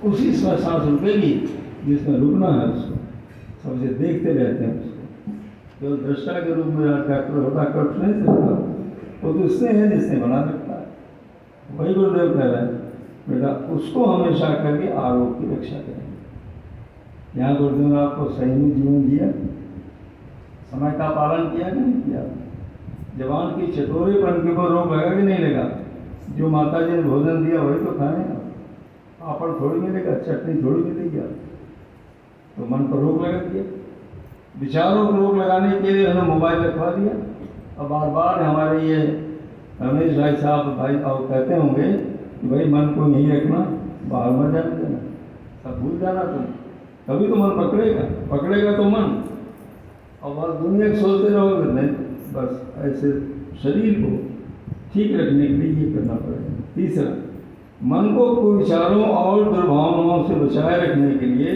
उसी समय सांस रुकेगी जिसमें रुकना है उसको। सबसे देखते रहते हैं उसको, केवल दृष्टा के रूप में डॉक्टर होता कट नहीं सकता, वो तो उसने है जिसने बना रखा है। वही गुरुदेव कह रहे हैं बेटा उसको हमेशा करके आरोप की रक्षा करेंगे। यहाँ गुरुदेव ने आपको सही में जीवन दिया, समय का पालन किया कि नहीं किया? जवान की चटोरेपन के ऊपर रोक लगा कि नहीं लगा? जो माता जी ने भोजन दिया वही तो खाएं, पापड़ थोड़ी मिलेगा, चटनी थोड़ी मिलेगी। तो मन पर रोक लगा दिया, विचारों को रोक लगाने के लिए उन्होंने मोबाइल रखवा दिया। अब बार बार हमारे ये रमेश भाई साहब भाई और कहते होंगे कि भाई मन को नहीं रखना, बाहर मत जाने देना, सब भूल जाना तुम, तभी तो मन पकड़ेगा तो मन। और बस दुनिया को सोचते रहोगे नहीं, बस ऐसे शरीर को ठीक रखने के लिए ये करना पड़ेगा। तीसरा, मन को कुविचारों और दुर्भावनाओं से बचाए रखने के लिए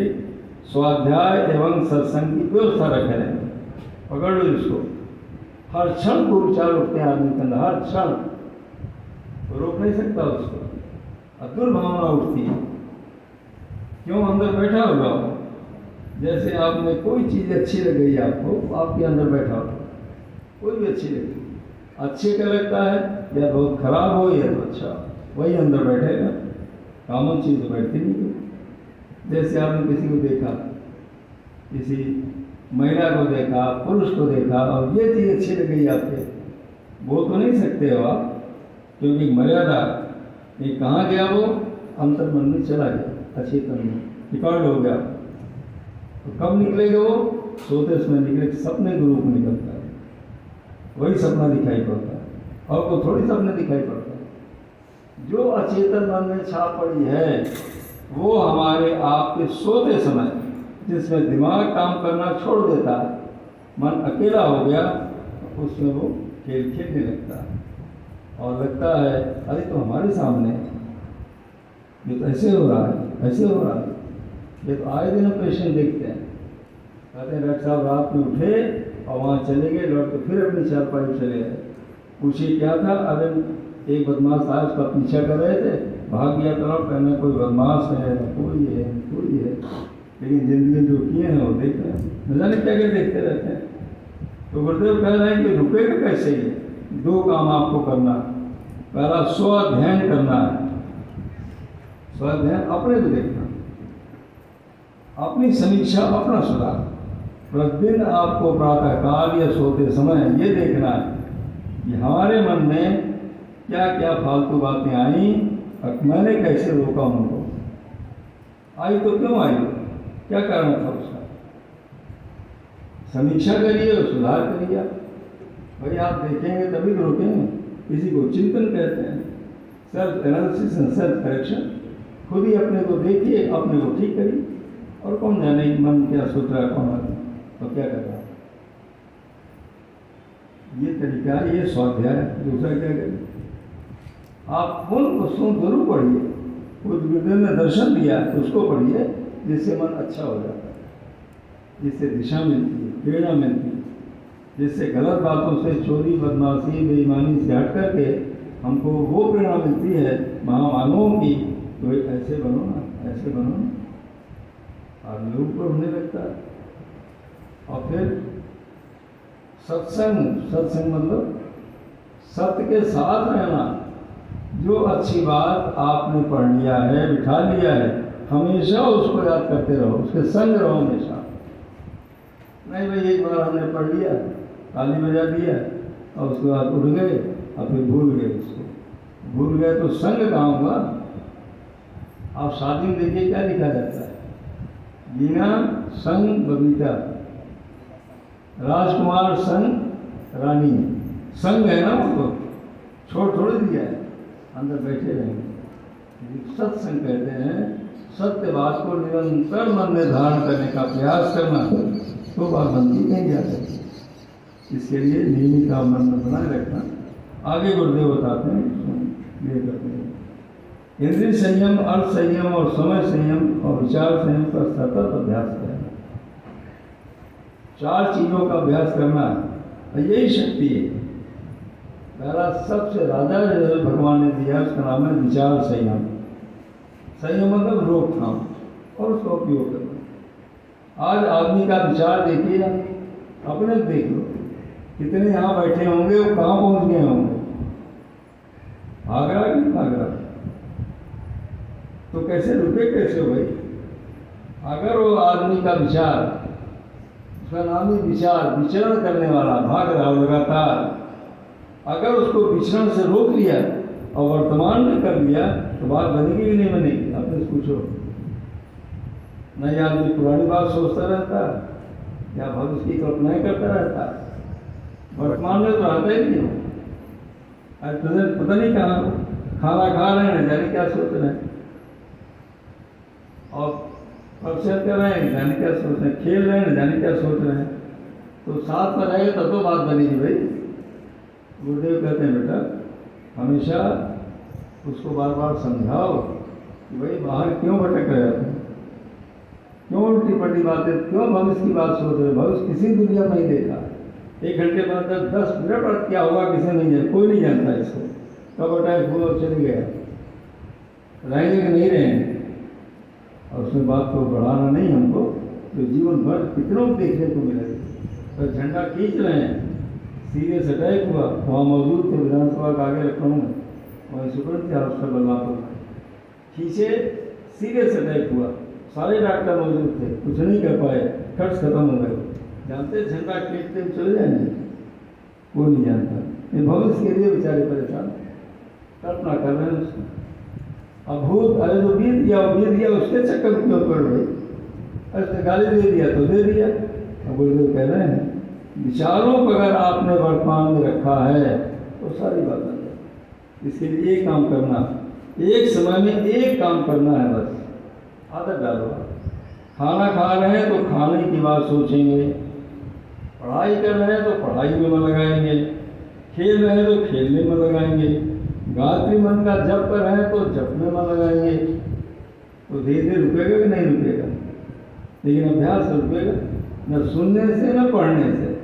स्वाध्याय एवं सत्संग की व्यवस्था रखे रहेंगे। पकड़ लो इसको, हर क्षण कुविचार उठते हैं आदमी के अंदर, हर क्षण, तो रोक नहीं सकता उसको। और दुर्भावना उठती है, क्यों? अंदर बैठा होगा वो। जैसे आपने कोई चीज़ अच्छी लग गई आपको, आपके अंदर बैठा हो, कोई भी अच्छी लगी, अच्छे का लगता है या बहुत खराब हो या तो अच्छा, वही अंदर बैठेगा। कॉमन चीज़ तो बैठती नहीं। जैसे आपने किसी को देखा, किसी महिला को देखा, पुरुष को देखा, और ये चीज़ अच्छी लग गई आपके, बोल तो नहीं सकते हो आप, क्योंकि मर्यादा, ये कहाँ गया वो? अंतर मन में चला गया, अचेतन में रिकॉर्ड हो गया। तो कब निकलेगा वो? सोते समय निकले, सपने के रूप में निकलता है, वही सपना दिखाई पड़ता है, और को थोड़ी सपने दिखाई पड़ता है। जो अचेतन मन में छाप पड़ी है वो हमारे आपके सोते समय, जिसमें दिमाग काम करना छोड़ देता है, मन अकेला हो गया, उसमें वो खेल खेलने लगता है और लगता है अरे तो हमारे सामने ये तो ऐसे हो रहा है, ऐसे हो रहा है। ये तो आए दिन हम पेशेंट देखते हैं, कहते हैं डॉक्टर साहब रात में उठे और वहाँ चले गए, लौट के फिर अपनी चारपाई चले गए। पूछिए क्या था? अरे एक बदमाश आया, उसका पीछा कर रहे थे, भाग गया तरफ, कहना कोई बदमाश है, कोई है, कोई है। लेकिन जिंदगी जो किए हैं वो देख रहे हैं, न जाने क्या क्या देखते रहते हैं। तो गुरुदेव कह रहे हैं कि रुकेगा कैसे? ये दो काम आपको करना। पहला स्वाध्याय करना है, स्वाध्याय अपने को देखना, अपनी समीक्षा, अपना सुधार। प्रतिदिन आपको प्रातःकाल या सोते समय ये देखना है कि हमारे मन में क्या क्या फालतू बातें आई और मैंने कैसे रोका उनको। आई तो क्यों आई, क्या कारण था उसका? समीक्षा करिए और सुधार करिए। भाई आप देखेंगे तभी तो रोकेंगे। इसी को चिंतन कहते हैं, self analysis and self correction. खुद ही अपने को देखिए, अपने को ठीक करिए। और कौन जाने मन क्या सोच रहा है, कौन और क्या कर रहा है। ये तरीका, ये स्वाध्याय। दूसरा क्या करें, आप मन को सुन जरूर पढ़िए, कोई गुरुदेव ने दर्शन दिया तो उसको पढ़िए, जिससे मन अच्छा हो जाता है, जिससे दिशा मिलती है, प्रेरणा मिलती है, जिससे गलत बातों से, चोरी, बदमाशी, बेईमानी से हट करके हमको वो प्रेरणा मिलती है महामानवों की, तो ऐसे बनो ना, ऐसे बनो ना, आदमी ऊपर होने लगता है। और फिर सत्संग, सत्संग मतलब सत्य के साथ रहना। जो अच्छी बात आपने पढ़ लिया है, बिठा लिया है, हमेशा उसको याद करते रहो, उसके संग रहो हमेशा। नहीं भाई एक बार हमने पढ़ लिया, ताली बजा दिया और उसके बाद उठ गए और फिर भूल गए, उसको भूल गए तो संग कहाँ हुआ? आप शादी में देखिए क्या लिखा जाता है, वीणा संग बबीता, राजकुमार संग रानी। संग है ना, वो छोड़ थोड़ी दिया है, अंदर बैठे रहेंगे। सत्संग कहते हैं सत्य बात को निरंतर मन में धारण करने का प्रयास करना, तो बात बनती नहीं जा सकती। इसके लिए नियमित आप मन में बनाए रखना। आगे गुरुदेव बताते हैं, ये करते हैं इंद्रिय संयम, अर्थ संयम और समय संयम और विचार संयम का सतत अभ्यास करना। 4 चीज़ों का अभ्यास करना है, यही शक्ति है। पहला सबसे राजा जो भगवान ने दिया उसका नाम है विचार संयम। संयम मतलब रोकथाम और उसका उपयोग करना। आज आदमी का विचार देखिए, अपने देख लो, कितने यहाँ बैठे होंगे, वो कहाँ पहुँच गए होंगे, आगरा कि आगरा, तो कैसे रुके, कैसे हो भाई? अगर वो आदमी का विचार, उसका नाम ही विचार, विचरण करने वाला, भाग रहा लगातार, अगर उसको विचरण से रोक लिया और वर्तमान में कर लिया तो बात बनेगी कि नहीं बनेगी? आपने पूछो। नहीं, आदमी पुरानी बात सोचता रहता या भविष्य की कल्पनाएं करता रहता, वर्तमान में तो रहता ही नहीं। आज प्रेजेंट पता नहीं कहाँ खाना खा रहे हैं, जाने क्या सोच रहे हैं, और फंक्शन कर रहे हैं, जाने क्या सोच रहे हैं, खेल रहे हैं, जाने क्या सोच रहे हैं। तो साथ में रहेगा तब तो बात बनेगी भाई। गुरुदेव कहते हैं बेटा, हमेशा उसको बार बार समझाओ कि भाई बाहर क्यों भटक रहे हो, क्यों उल्टी पलटी बातें, क्यों भविष्य की बात सोच रहे हो? भविष्य किसी दुनिया में नहीं देखा। 1 घंटे बाद 10 मिनट बाद क्या होगा किसी नहीं जाए, कोई नहीं जानता इसको। कब अटैक हुआ और चले गया, रहेंगे कि नहीं रहेंगे। और उसमें बात को बढ़ाना नहीं हमको, तो जीवन भर कितनों को देखने को मिलेगा। तो झंडा खींच रहे हैं, सीरियस अटैक हुआ, वहाँ मौजूद थे विधानसभा के आगे लखनऊ में, वहीं सुपरिंटेंडेंट थे हॉस्पिटल बल्लापुर, खींचे, सीरियस अटैक हुआ, सारे डॉक्टर मौजूद थे, कुछ नहीं कर पाए, खर्च खत्म हो गए। जानते झंडा खींचते हुए चले जाएंगे, कोई नहीं जानता। ये भविष्य के लिए बेचारे परेशान, कल्पना कर रहे हैं उसको। अब भूत, अरे जो बीत गया वो बीत गया, उसके चक्कर में क्यों पड़ रही? ऐसे गाली दे दिया तो दे दिया। अब गुरुदेव कह रहे हैं विचारों को अगर आपने वर्तमान में रखा है तो सारी बात आ जाए। इसके लिए एक काम करना, एक समय में एक काम करना है, बस आदत डालो। खाना खा रहे हैं तो खाने की बात सोचेंगे, पढ़ाई कर रहे हैं तो पढ़ाई में मन लगाएंगे, खेल रहे हैं तो खेलने में लगाएंगे, गायत्री मंत्र का जप कर रहे हैं तो जप में मन लगाएंगे। तो धीरे धीरे रुकेगा कि नहीं रुकेगा? लेकिन अभ्यास रुकेगा न सुनने से न पढ़ने से,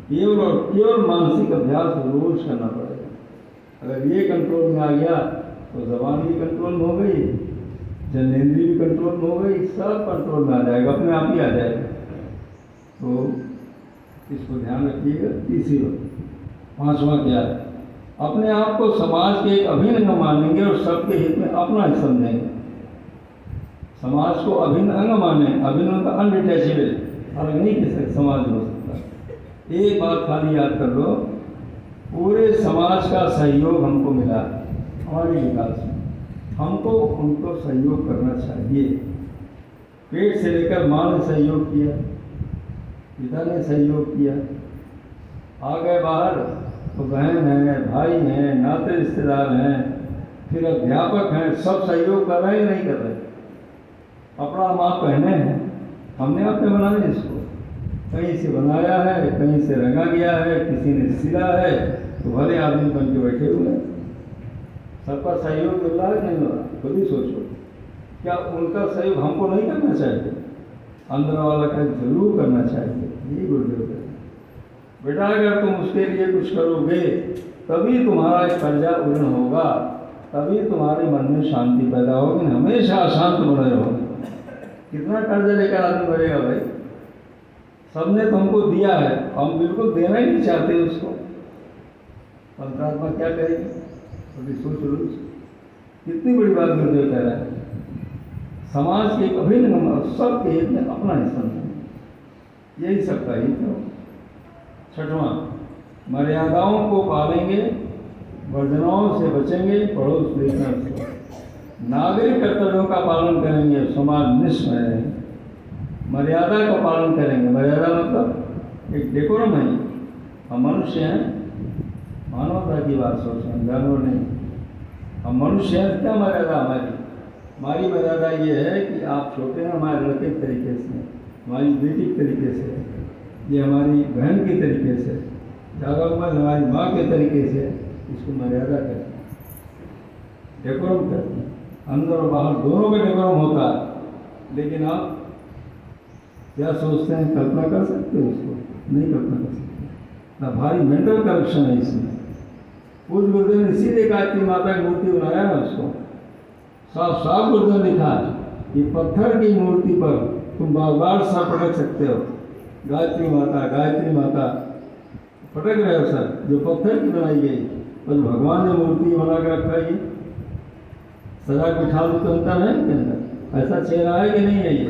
केवल और केवल मानसिक अभ्यास रोज करना पड़ेगा। अगर ये कंट्रोल में आ गया तो जबान भी कंट्रोल में हो गई, जनेंद्रिय भी कंट्रोल में हो गई, सब कंट्रोल में आ जाएगा, अपने आप ही आ जाएगा। तो इसको ध्यान रखिएगा। तीसरी बात, 5वां क्या है? अपने आप को समाज के एक अभिन्न अंग मानेंगे और सबके हित में अपना ही समझेंगे। समाज को अभिन्न अंग माने, अभिन्न का अनडिटैचेबल, अलग नहीं किसी समाज हो सकता। एक बात खाली याद कर लो, पूरे समाज का सहयोग हमको मिला हमारे विकास में, हमको उनको सहयोग करना चाहिए। पेट से लेकर माँ ने सहयोग किया, पिता ने सहयोग किया, आ गए बाहर तो बहन हैं, भाई हैं, नाते रिश्तेदार हैं, फिर अध्यापक हैं, सब सहयोग कर रहे हैं नहीं कर रहे? अपना हम आप पहने हैं, हमने आपने बनाया इसको, कहीं से बनाया है, कहीं से रंगा गया है, किसी ने सिला है, तो भले आदमी बन के बैठे हुए हैं। सबका सहयोग मिल रहा है नहीं हो रहा? खुद ही सोचो, क्या उनका सहयोग हमको नहीं करना चाहिए? अंदर वाला का जरूर करना चाहिए। ये गुरुदेव कहते हैं बेटा, अगर तुम उसके लिए कुछ करोगे तभी तुम्हारा एक कर्जा उड़न होगा, तभी तुम्हारे मन में शांति पैदा होगी। हमेशा अशांत बने रहोगे। कितना कर्जा लेकर आदमी बढ़ेगा भाई? सबने तुमको दिया है, हम बिल्कुल देना ही नहीं चाहते उसको। अंतरात्मा क्या करेगी? अभी सोच लो, कितनी बड़ी बात गुरुदेव कह रहा है। समाज के अभिन्न सबके हित में अपना हिस्सा नहीं, यही सबका हित है। 6वां, मर्यादाओं को पालेंगे, वर्जनाओं से बचेंगे, पड़ोस देखना से, नागरिक कर्तव्यों का पालन करेंगे, समाज निष्ठ रहेंगे। मर्यादा का पालन करेंगे, मर्यादा मतलब एक डेकोरम है। हम मनुष्य हैं, मानवता की बात सोच रहे हैं, जानवर नहीं। हम मनुष्य हैं, क्या मर्यादा हमारी मर्यादा ये है कि आप छोटे हैं हमारे लड़के के तरीके से, हमारी बेटी के तरीके से, ये हमारी बहन के तरीके से, ज़्यादा उम्र हमारी माँ के तरीके से, इसको मर्यादा कहते हैं, डेकोरम कहते हैं। अंदर और बाहर दोनों का डेकोरम होता है। लेकिन आप क्या सोचते हैं? कल्पना कर सकते हो उसको? नहीं कल्पना कर सकते। ना भारी मेंटल करप्शन है इसमें। पूज्य गुरुदेव ने इसीलिए गायत्री माता की मूर्ति बनाया है उसको, साफ साफ गुरुदेव ने लिखा है कि पत्थर की मूर्ति पर तुम बार बार सर पटक सकते हो, गायत्री माता पटक रहे हो सर, जो पत्थर की बनाई गई, और भगवान ने मूर्ति बना के रखा है, ये सजा बिठा दो तो अंतर है इनके अंदर, ऐसा चेहरा है कि नहीं है ये।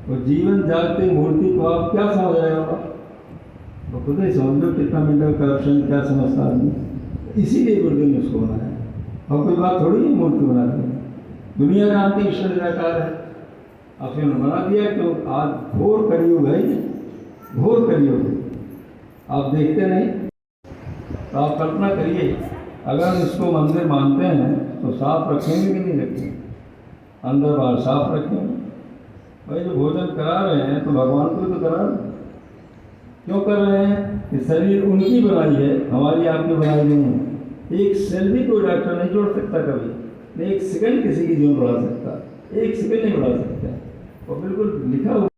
और जीवन जागती मूर्ति को आप क्या समझ रहे हो, तो खुद ही समझ लो कितना मेंटल करप्शन, क्या समझता आदमी। इसीलिए गुरुदेव ने उसको बनाया, और कोई बात थोड़ी है मूर्ति बना दी, दुनिया जानती ईश्वर निराकार है, आप फिर बना दिया। तो आज घोर कलयुग है, घोर कलयुग है, आप देखते नहीं। तो आप कल्पना करिए, अगर इसको मंदिर मानते हैं तो साफ रखेंगे कि नहीं रखेंगे, अंदर बाहर साफ रखेंगे। भाई जो भोजन करा रहे हैं तो भगवान को तो करा रहे हैं, क्यों कर रहे हैं कि शरीर उनकी बनाई है, हमारी आपकी बनाई नहीं है। एक सेल भी कोई डॉक्टर नहीं जोड़ सकता कभी, नहीं एक सेकंड किसी की जीवन बढ़ा सकता, एक सेकंड नहीं बढ़ा सकता, और बिल्कुल लिखा हुआ